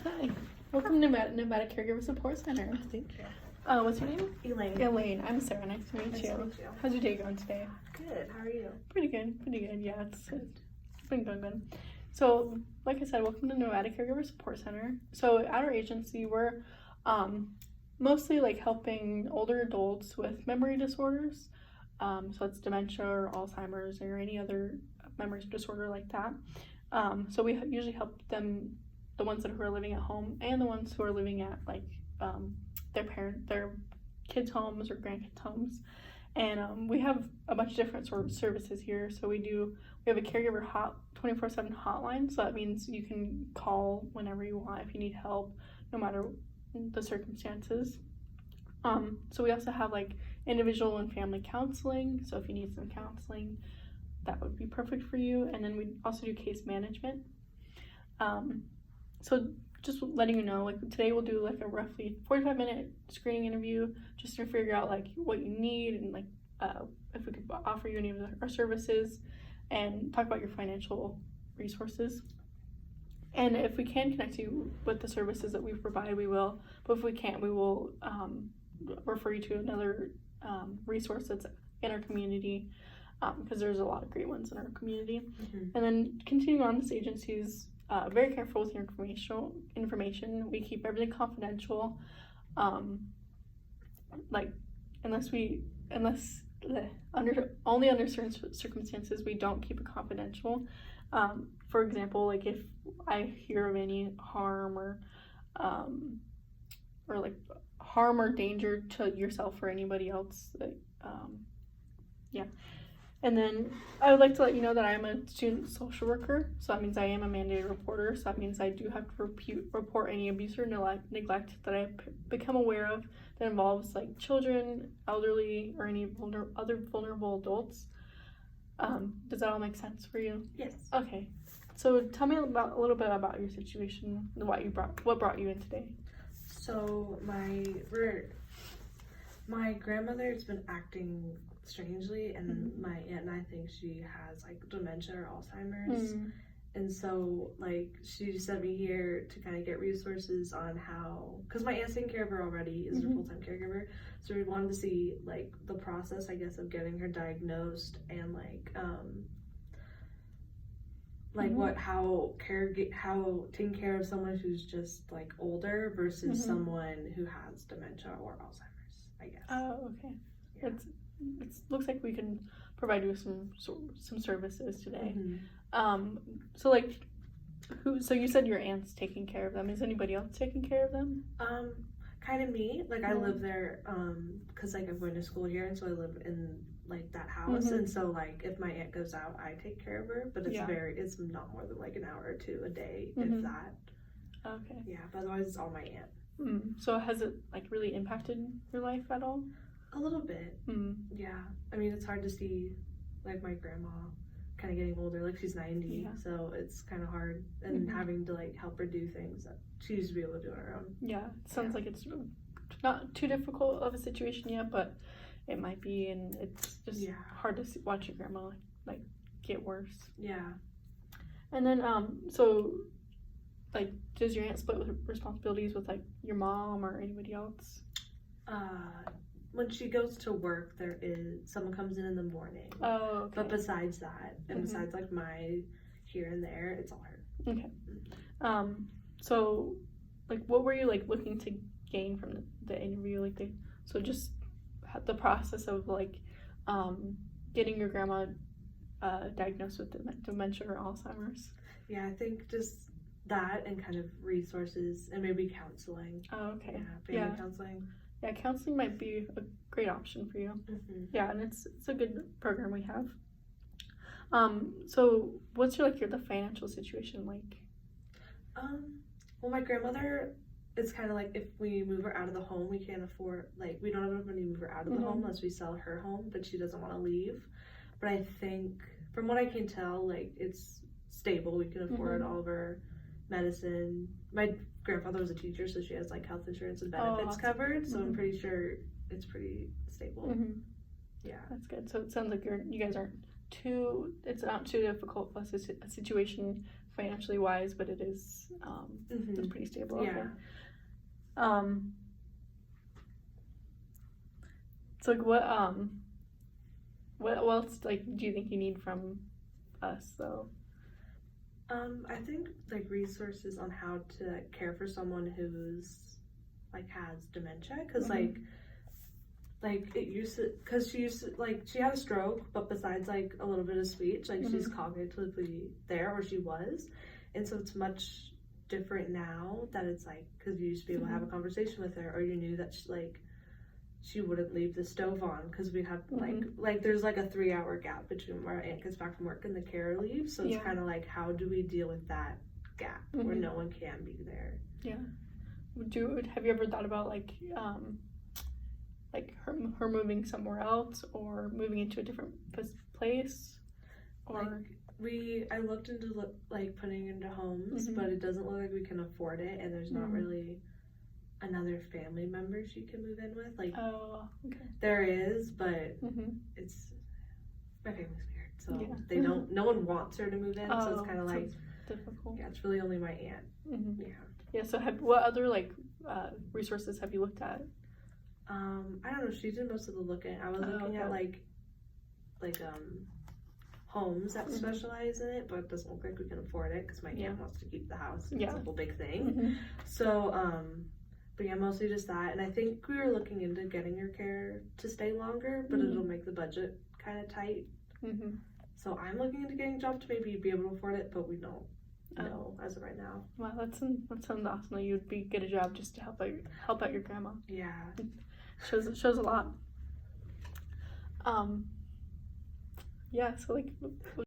Hi. Welcome to Nevada Caregiver Support Center. Thank you. What's your name? Elaine. Elaine. I'm Sarah. Nice to meet Nice you. to meet you. How's your day going today? Good. How are you? Pretty good. Pretty good. Yeah, it's been going good. So, like I said, welcome to Nevada Caregiver Support Center. So, at our agency, we're mostly like helping older adults with memory disorders. So it's dementia or Alzheimer's or any other memory disorder like that. So we usually help them, the ones that are living at home and the ones who are living at like their kids' homes or grandkids' homes. And we have a bunch of different sort of services here. So we have a caregiver 24/7 hotline. So that means you can call whenever you want if you need help, no matter the circumstances. So we also have like individual and family counseling. So if you need some counseling, that would be perfect for you. And then we also do case management. So just letting you know, like today we'll do like a roughly 45-minute screening interview just to figure out like what you need and like if we could offer you any of our services and talk about your financial resources. And if we can connect you with the services that we provide, we will. But if we can't, we will refer you to another resource that's in our community, because there's a lot of great ones in our community. Mm-hmm. And then continuing on, this agency is very careful with your information. We keep everything confidential. Under certain circumstances, we don't keep it confidential. For example, like if I hear of any harm or like harm or danger to yourself or anybody else, yeah. And then I would like to let you know that I'm a student social worker, so that means I am a mandated reporter, so that means I do have to report any abuse or neglect that I become aware of that involves like children, elderly, or any other vulnerable adults. Does that all make sense for you? Yes. Okay. So tell me a little bit about your situation, what brought you in today. So my grandmother's been acting strangely, and Mm-hmm. my aunt and I think she has like dementia or Alzheimer's. Mm-hmm. And so like she sent me here to kind of get resources on how, because my aunt's taking care of her already, is mm-hmm. her full-time caregiver, so we wanted to see like the process, I guess, of getting her diagnosed and like mm-hmm. how taking care of someone who's just like older versus mm-hmm. someone who has dementia or Alzheimer's, I guess. Oh, okay. Yeah. It looks like we can provide you with some services today. Mm-hmm. So like, so you said your aunt's taking care of them. Is anybody else taking care of them? Kind of me. Like I live there, cause like I'm going to school here, and so I live in like that house, mm-hmm. and so like if my aunt goes out, I take care of her. But it's not more than like an hour or two a day, mm-hmm. if that. Okay. Yeah, but otherwise it's all my aunt. So has it like really impacted your life at all? A little bit. Yeah. I mean, it's hard to see like my grandma kind of getting older. Like she's 90, yeah. So it's kind of hard, and mm-hmm. having to like help her do things that she used to be able to do on her own. Yeah. It sounds like it's not too difficult of a situation yet, but it might be, and it's just hard to watch your grandma like get worse. Yeah. And then so like, does your aunt split with responsibilities with like your mom or anybody else? When she goes to work, there is someone comes in the morning. Oh, okay. But besides that, and mm-hmm. besides like my here and there, it's all her. Okay. So like, what were you like looking to gain from the interview? Like, so just the process of like getting your grandma diagnosed with dementia or Alzheimer's. Yeah, I think just that and kind of resources and maybe counseling. Oh, okay. Yeah, family counseling. Yeah, counseling might be a great option for you. Mm-hmm. Yeah, and it's a good program we have. So what's the financial situation like? Well, my grandmother, it's kind of like if we move her out of the home, we can't afford, like, we don't have enough money to move her out of the mm-hmm. home unless we sell her home, but she doesn't want to leave. But I think, from what I can tell, like, it's stable. We can afford mm-hmm. all of her medicine. My grandfather was a teacher, so she has like health insurance and benefits covered, so mm-hmm. I'm pretty sure it's pretty stable. Mm-hmm. Yeah, that's good. So it sounds like you guys aren't it's not too difficult of a situation financially wise, but it is it's pretty stable. Yeah. Okay. So like what else like do you think you need from us though? I think like resources on how to care for someone who's like has dementia, because like it used to, because she had a stroke, but besides like a little bit of speech, like she's cognitively there, or she was, and so it's much different now that it's like, because you used to be able to have a conversation with her, or you knew that she wouldn't leave the stove on, because we had like there's like a 3-hour gap between where our aunt gets back from work and the carer leaves, so it's kind of like, how do we deal with that gap where no one can be there? Have you ever thought about like her moving somewhere else, or moving into a different place, or I looked into like putting into homes, but it doesn't look like we can afford it, and there's not really another family member she can move in with. Like, there is, but it's, my family's weird, so they don't, no one wants her to move in, so it's kind of like difficult. Yeah, it's really only my aunt. So what other like resources have you looked at? I don't know, she did most of the looking. I was looking at like homes that specialize in it, but it doesn't look like we can afford it, because my aunt wants to keep the house, and it's a whole big thing. So but yeah, mostly just that. And I think we were looking into getting her care to stay longer, but it'll make the budget kind of tight. So I'm looking into getting a job to maybe be able to afford it, but we don't know as of right now. Wow, that sounds awesome. You'd get a job just to help out your grandma. Yeah, shows a lot. So like